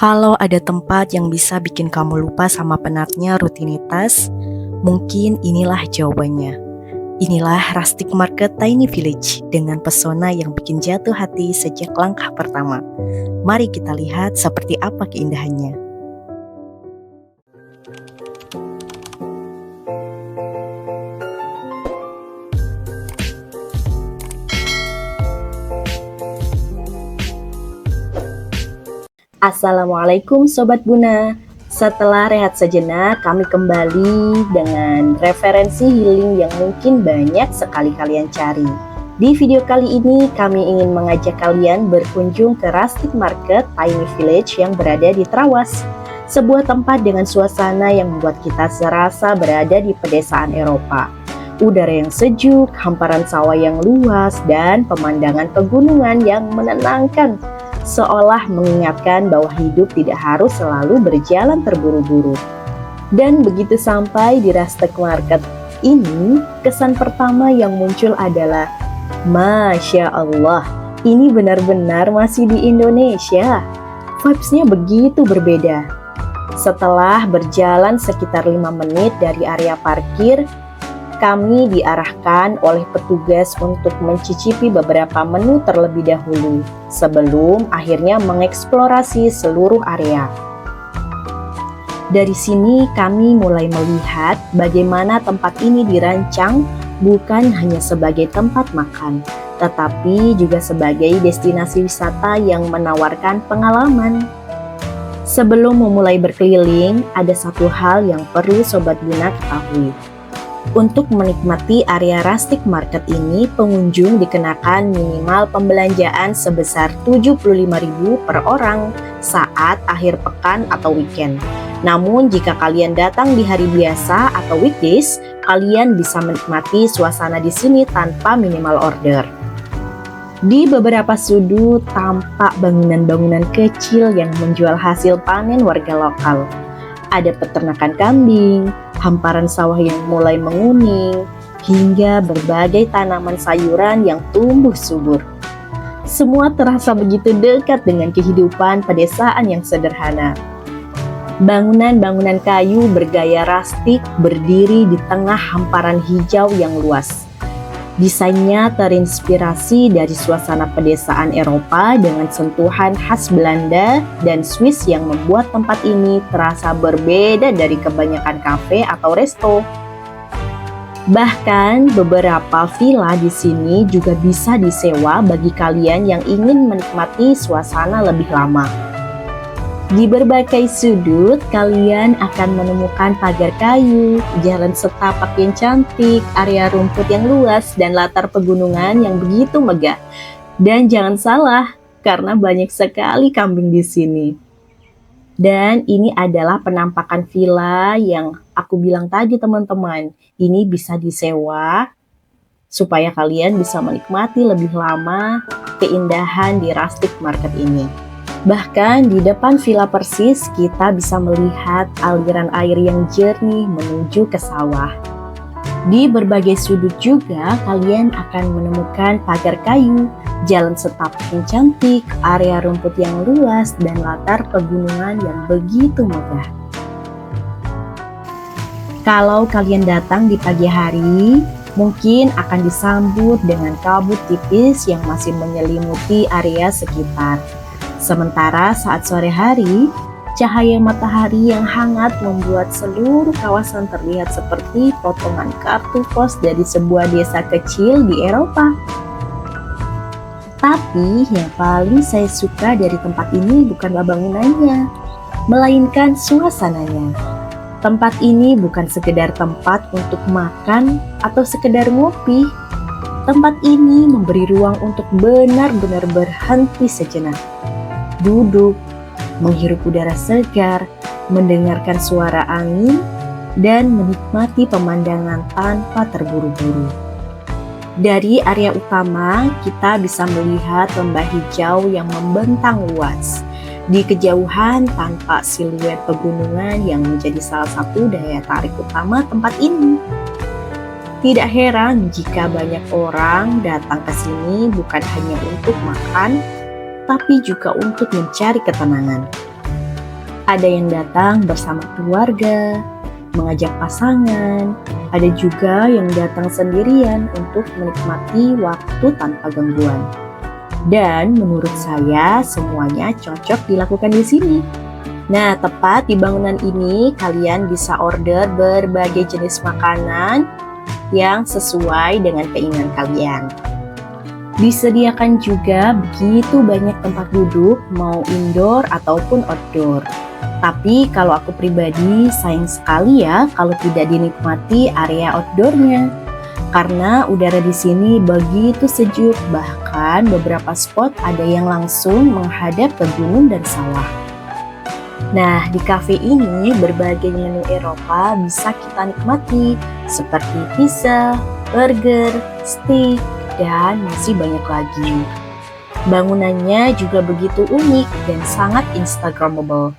Kalau ada tempat yang bisa bikin kamu lupa sama penatnya rutinitas, mungkin inilah jawabannya. Inilah Rustic Market Tiny Village dengan pesona yang bikin jatuh hati sejak langkah pertama. Mari kita lihat seperti apa keindahannya. Assalamualaikum Sobat Buna. Setelah rehat sejenak, kami kembali dengan referensi healing yang mungkin banyak sekali kalian cari. Di video kali ini, kami ingin mengajak kalian berkunjung ke Rustic Market Tiny Village yang berada di Trawas. Sebuah tempat dengan suasana yang membuat kita serasa berada di pedesaan Eropa. Udara yang sejuk, hamparan sawah yang luas, dan pemandangan pegunungan yang menenangkan. Seolah mengingatkan bahwa hidup tidak harus selalu berjalan terburu-buru. Dan begitu sampai di Rustic Market ini, kesan pertama yang muncul adalah Masya Allah, ini benar-benar masih di Indonesia. Vibes-nya begitu berbeda. Setelah berjalan sekitar 5 menit dari area parkir, kami diarahkan oleh petugas untuk mencicipi beberapa menu terlebih dahulu sebelum akhirnya mengeksplorasi seluruh area. Dari sini kami mulai melihat bagaimana tempat ini dirancang bukan hanya sebagai tempat makan, tetapi juga sebagai destinasi wisata yang menawarkan pengalaman. Sebelum memulai berkeliling, ada satu hal yang perlu Sobat Buna ketahui. Untuk menikmati area Rustic Market ini, pengunjung dikenakan minimal pembelanjaan sebesar 75.000 per orang saat akhir pekan atau weekend. Namun jika kalian datang di hari biasa atau weekdays, kalian bisa menikmati suasana di sini tanpa minimal order. Di beberapa sudut tampak bangunan-bangunan kecil yang menjual hasil panen warga lokal. Ada peternakan kambing, hamparan sawah yang mulai menguning, hingga berbagai tanaman sayuran yang tumbuh subur. Semua terasa begitu dekat dengan kehidupan pedesaan yang sederhana. Bangunan-bangunan kayu bergaya rustik berdiri di tengah hamparan hijau yang luas. Desainnya terinspirasi dari suasana pedesaan Eropa dengan sentuhan khas Belanda dan Swiss yang membuat tempat ini terasa berbeda dari kebanyakan kafe atau resto. Bahkan beberapa villa di sini juga bisa disewa bagi kalian yang ingin menikmati suasana lebih lama. Di berbagai sudut, kalian akan menemukan pagar kayu, jalan setapak yang cantik, area rumput yang luas, dan latar pegunungan yang begitu megah. Dan jangan salah, karena banyak sekali kambing di sini. Dan ini adalah penampakan villa yang aku bilang tadi teman-teman. Ini bisa disewa supaya kalian bisa menikmati lebih lama keindahan di Rustic Market ini. Bahkan di depan villa persis kita bisa melihat aliran air yang jernih menuju ke sawah. Di berbagai sudut juga kalian akan menemukan pagar kayu, jalan setapak yang cantik, area rumput yang luas, dan latar pegunungan yang begitu megah. Kalau kalian datang di pagi hari, mungkin akan disambut dengan kabut tipis yang masih menyelimuti area sekitar. Sementara saat sore hari, cahaya matahari yang hangat membuat seluruh kawasan terlihat seperti potongan kartu pos dari sebuah desa kecil di Eropa. Tapi yang paling saya suka dari tempat ini bukanlah bangunannya, melainkan suasananya. Tempat ini bukan sekedar tempat untuk makan atau sekedar ngopi. Tempat ini memberi ruang untuk benar-benar berhenti sejenak. Duduk, menghirup udara segar, mendengarkan suara angin, dan menikmati pemandangan tanpa terburu-buru. Dari area utama, kita bisa melihat lembah hijau yang membentang luas. Di kejauhan tampak siluet pegunungan yang menjadi salah satu daya tarik utama tempat ini. Tidak heran jika banyak orang datang ke sini bukan hanya untuk makan, tapi juga untuk mencari ketenangan. Ada yang datang bersama keluarga, mengajak pasangan, ada juga yang datang sendirian untuk menikmati waktu tanpa gangguan. Dan menurut saya semuanya cocok dilakukan di sini. Nah, tepat di bangunan ini kalian bisa order berbagai jenis makanan yang sesuai dengan keinginan kalian. Disediakan juga begitu banyak tempat duduk, mau indoor ataupun outdoor. Tapi kalau aku pribadi sayang sekali ya kalau tidak dinikmati area outdoornya. Karena udara di sini begitu sejuk, bahkan beberapa spot ada yang langsung menghadap ke gunung dan sawah. Nah, di cafe ini berbagai menu Eropa bisa kita nikmati seperti pizza, burger, steak, dan masih banyak lagi. Bangunannya juga begitu unik dan sangat instagramable.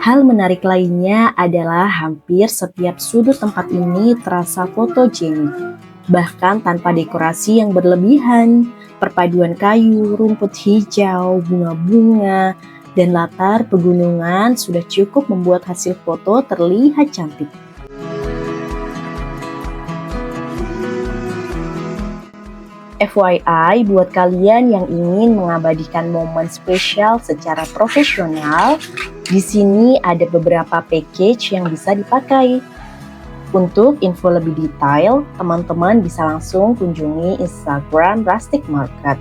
Hal menarik lainnya adalah hampir setiap sudut tempat ini terasa fotogenik, bahkan tanpa dekorasi yang berlebihan. Perpaduan kayu, rumput hijau, bunga-bunga, dan latar pegunungan sudah cukup membuat hasil foto terlihat cantik. FYI, buat kalian yang ingin mengabadikan momen spesial secara profesional, di sini ada beberapa package yang bisa dipakai. Untuk info lebih detail, teman-teman bisa langsung kunjungi Instagram Rustic Market.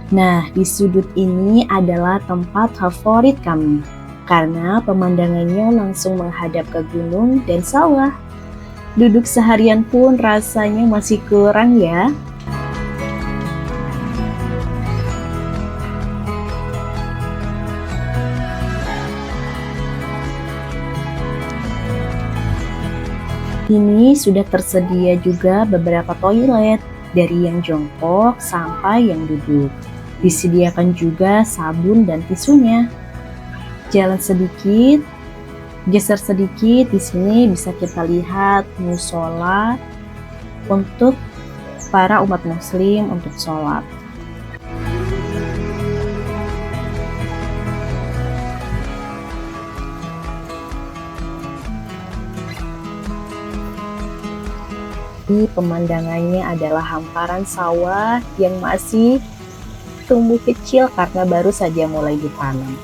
Nah, di sudut ini adalah tempat favorit kami, karena pemandangannya langsung menghadap ke gunung dan sawah. Duduk seharian pun rasanya masih kurang ya. Ini sudah tersedia juga beberapa toilet, dari yang jongkok sampai yang duduk. Disediakan juga sabun dan tisunya. Jalan sedikit, geser sedikit, di sini bisa kita lihat musola untuk para umat muslim untuk sholat. Di pemandangannya adalah hamparan sawah yang masih tumbuh kecil karena baru saja mulai ditanam.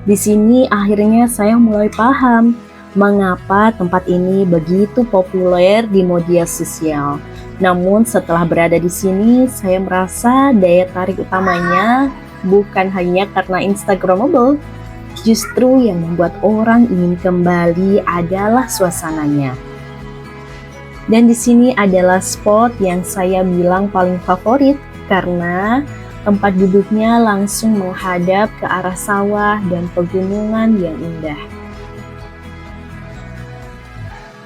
Di sini akhirnya saya mulai paham mengapa tempat ini begitu populer di media sosial. Namun setelah berada di sini, saya merasa daya tarik utamanya bukan hanya karena instagramable. Justru yang membuat orang ingin kembali adalah suasananya. Dan di sini adalah spot yang saya bilang paling favorit karena tempat duduknya langsung menghadap ke arah sawah dan pegunungan yang indah.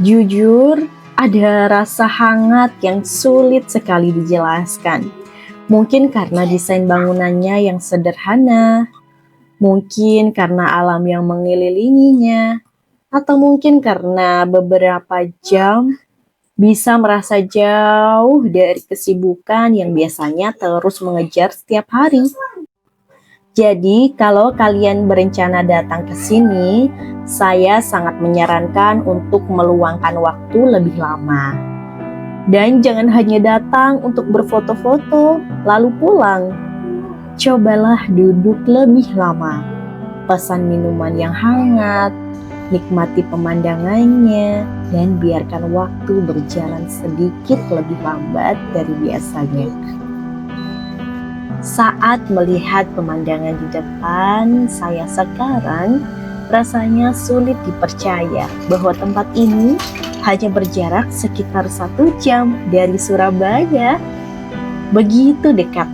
Jujur, ada rasa hangat yang sulit sekali dijelaskan. Mungkin karena desain bangunannya yang sederhana, mungkin karena alam yang mengelilinginya, atau mungkin karena beberapa jam bisa merasa jauh dari kesibukan yang biasanya terus mengejar setiap hari. Jadi, kalau kalian berencana datang ke sini, saya sangat menyarankan untuk meluangkan waktu lebih lama. Dan jangan hanya datang untuk berfoto-foto, lalu pulang. Cobalah duduk lebih lama, pesan minuman yang hangat, nikmati pemandangannya, dan biarkan waktu berjalan sedikit lebih lambat dari biasanya. Saat melihat pemandangan di depan saya sekarang, rasanya sulit dipercaya bahwa tempat ini hanya berjarak sekitar 1 jam dari Surabaya. Begitu dekat,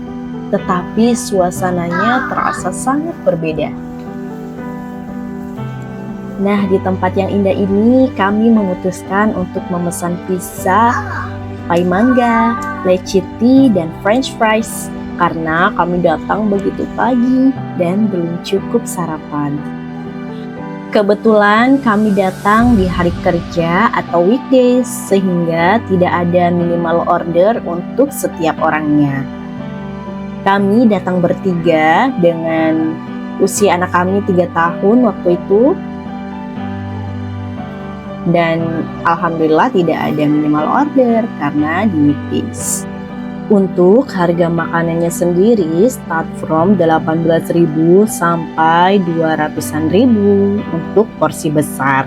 tetapi suasananya terasa sangat berbeda. Nah, di tempat yang indah ini kami memutuskan untuk memesan pizza, pai mangga, leciti, dan french fries. karena kami datang begitu pagi dan belum cukup sarapan. Kebetulan kami datang di hari kerja atau weekdays, sehingga tidak ada minimal order untuk setiap orangnya. Kami datang bertiga dengan usia anak kami 3 tahun waktu itu. Dan alhamdulillah tidak ada minimal order karena di weekdays. Untuk harga makanannya sendiri start from 18.000 sampai 200-an ribu untuk porsi besar.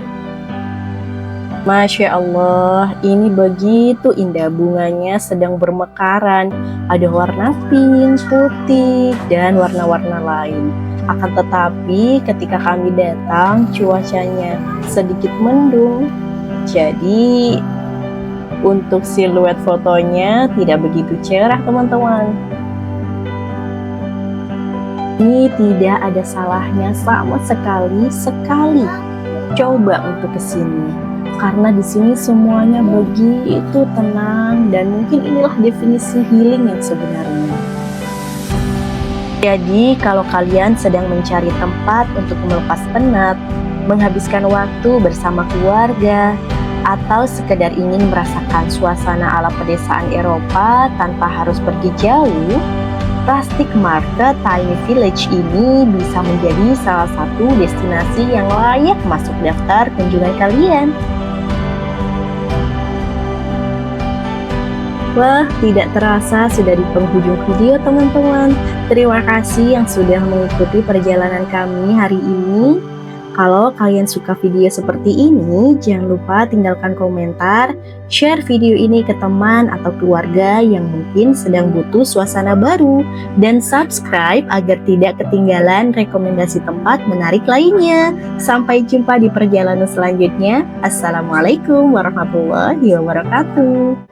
Masya Allah, ini begitu indah, bunganya sedang bermekaran. Ada warna pink, putih, dan warna-warna lain. Akan tetapi ketika kami datang cuacanya sedikit mendung. Jadi untuk siluet fotonya tidak begitu cerah teman-teman. Ini tidak ada salahnya sama sekali coba untuk kesini, karena di sini semuanya begitu tenang dan mungkin inilah definisi healing yang sebenarnya. Jadi kalau kalian sedang mencari tempat untuk melepas penat, menghabiskan waktu bersama keluarga, atau sekedar ingin merasakan suasana ala pedesaan Eropa tanpa harus pergi jauh, Rustic Market Tiny Village ini bisa menjadi salah satu destinasi yang layak masuk daftar kunjungan kalian. Wah, tidak terasa sudah di penghujung video teman-teman. Terima kasih yang sudah mengikuti perjalanan kami hari ini. Kalau kalian suka video seperti ini, jangan lupa tinggalkan komentar, share video ini ke teman atau keluarga yang mungkin sedang butuh suasana baru, dan subscribe agar tidak ketinggalan rekomendasi tempat menarik lainnya. Sampai jumpa di perjalanan selanjutnya. Assalamualaikum warahmatullahi wabarakatuh.